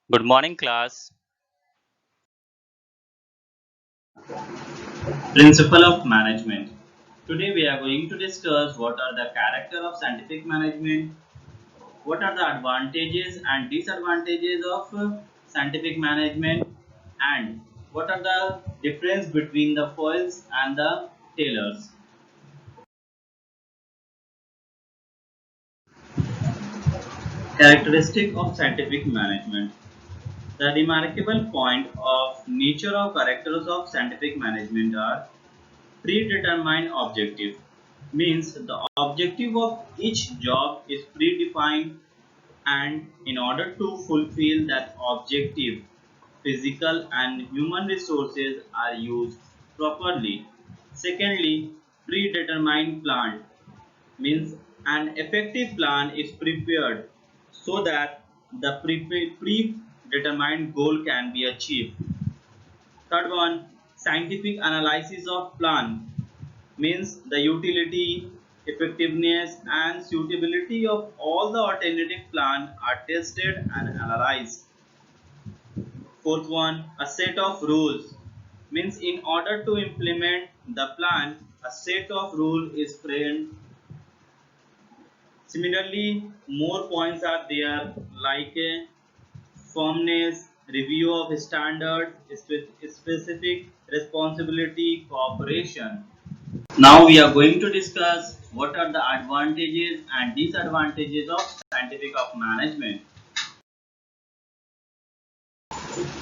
Good morning, class. Principle of management. Today we are going to discuss what are the character of scientific management, what are the advantages and disadvantages of scientific management, and what are the difference between the foils and the tailors. Characteristic of scientific management. The remarkable point of nature of characters of scientific management are predetermined objective means the objective of each job is predefined, and in order to fulfill that objective physical and human resources are used properly. Secondly, predetermined plan means an effective plan is prepared so that the predetermined goal can be achieved. Third one, scientific analysis of plan means the utility, effectiveness and suitability of all the alternative plan are tested and analyzed. Fourth one, a set of rules means in order to implement the plan, a set of rules is framed. Similarly, more points are there like firmness, review of standard, specific responsibility, cooperation. Now we are going to discuss what are the advantages and disadvantages of scientific of management.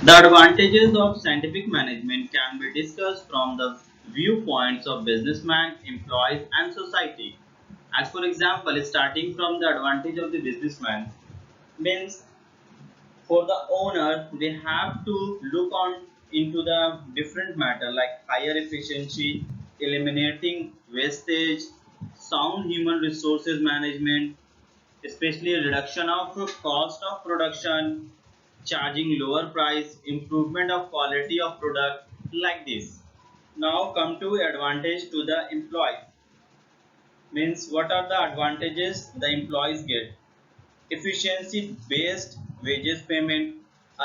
The advantages of scientific management can be discussed from the viewpoints of businessman, employees and society. As for example, starting from the advantage of the businessman means for the owner they have to look on into the different matter like higher efficiency, eliminating wastage, sound human resources management, especially reduction of cost of production, charging lower price, improvement of quality of product, like this. Now come to advantage to the employee means what are the advantages the employees get. Efficiency based wages payment,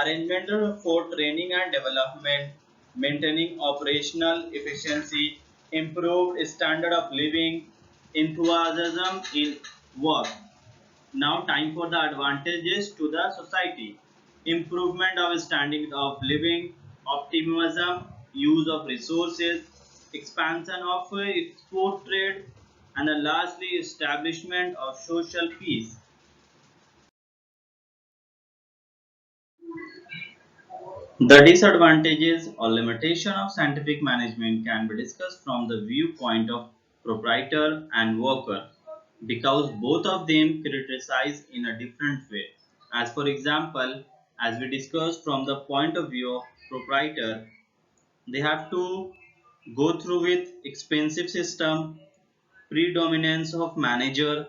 arrangement for training and development, maintaining operational efficiency, improved standard of living, enthusiasm in work. Now time for the advantages to the society. Improvement of standard of living, optimism, use of resources, expansion of export trade, and lastly establishment of social peace. The disadvantages or limitation of scientific management can be discussed from the viewpoint of proprietor and worker because both of them criticize in a different way. As for example, as we discussed from the point of view of proprietor, they have to go through with expensive system, predominance of manager,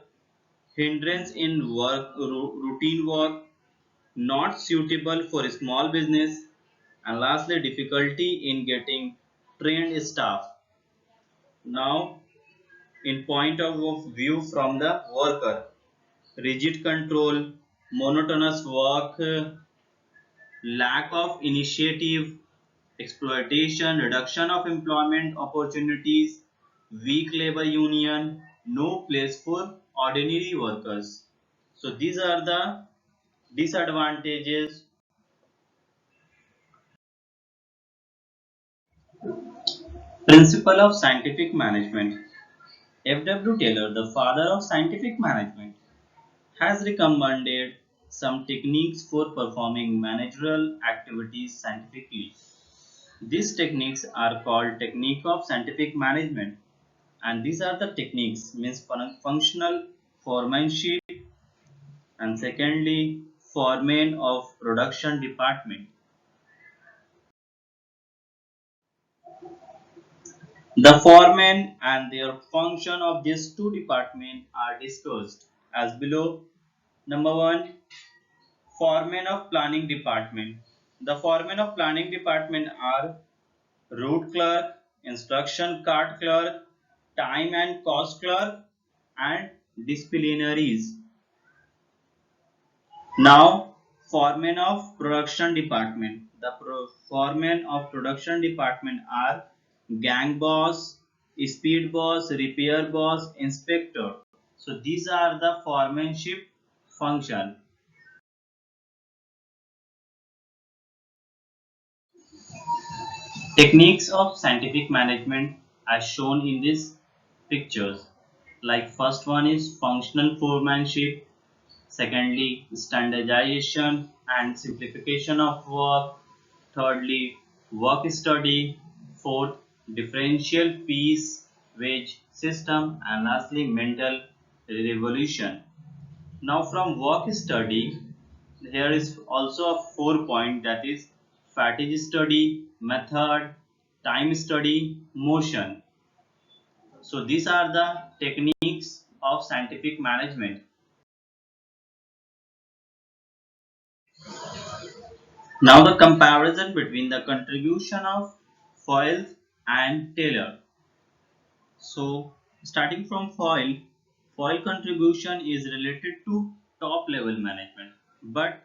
hindrance in routine work, not suitable for small business, and lastly difficulty in getting trained staff. Now in point of view from the worker, rigid control, monotonous work, lack of initiative, exploitation, reduction of employment opportunities, weak labor union, no place for ordinary workers. So these are the disadvantages. Principle of scientific management. F.W. Taylor, the father of scientific management, has recommended some techniques for performing managerial activities scientifically. These techniques are called technique of scientific management, and these are the techniques means functional foremanship, and secondly foreman of production department. The foremen and their function of these two departments are discussed as below. Number one, foremen of planning department. The foremen of planning department are route clerk, instruction card clerk, time and cost clerk, and disciplinaries. Now, Foremen of production department. The foremen of production department are gang boss, speed boss, repair boss, inspector. So these are the foremanship function. Techniques of scientific management as shown in these pictures. Like first one is functional foremanship, secondly standardization and simplification of work, thirdly work study, fourth differential piece wage system, and lastly mental revolution. Now from work study, here is also a 4 point, that is fatigue study, method, time study, motion. So these are the techniques of scientific management. Now the comparison between the contribution of Foyle and Taylor. So starting from Foyle contribution is related to top level management, but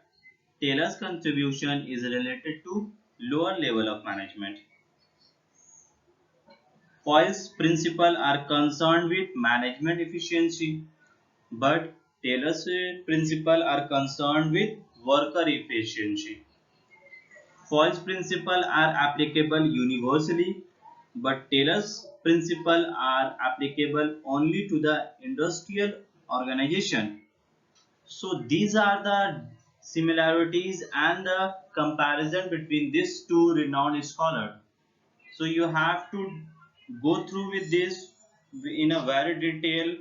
Taylor's contribution is related to lower level of management. Foyle's principles are concerned with management efficiency, but Taylor's principles are concerned with worker efficiency. Foyle's principles are applicable universally, but Taylor's principles are applicable only to the industrial organization. So these are the similarities and the comparison between these two renowned scholars. So you have to go through with this in a very detail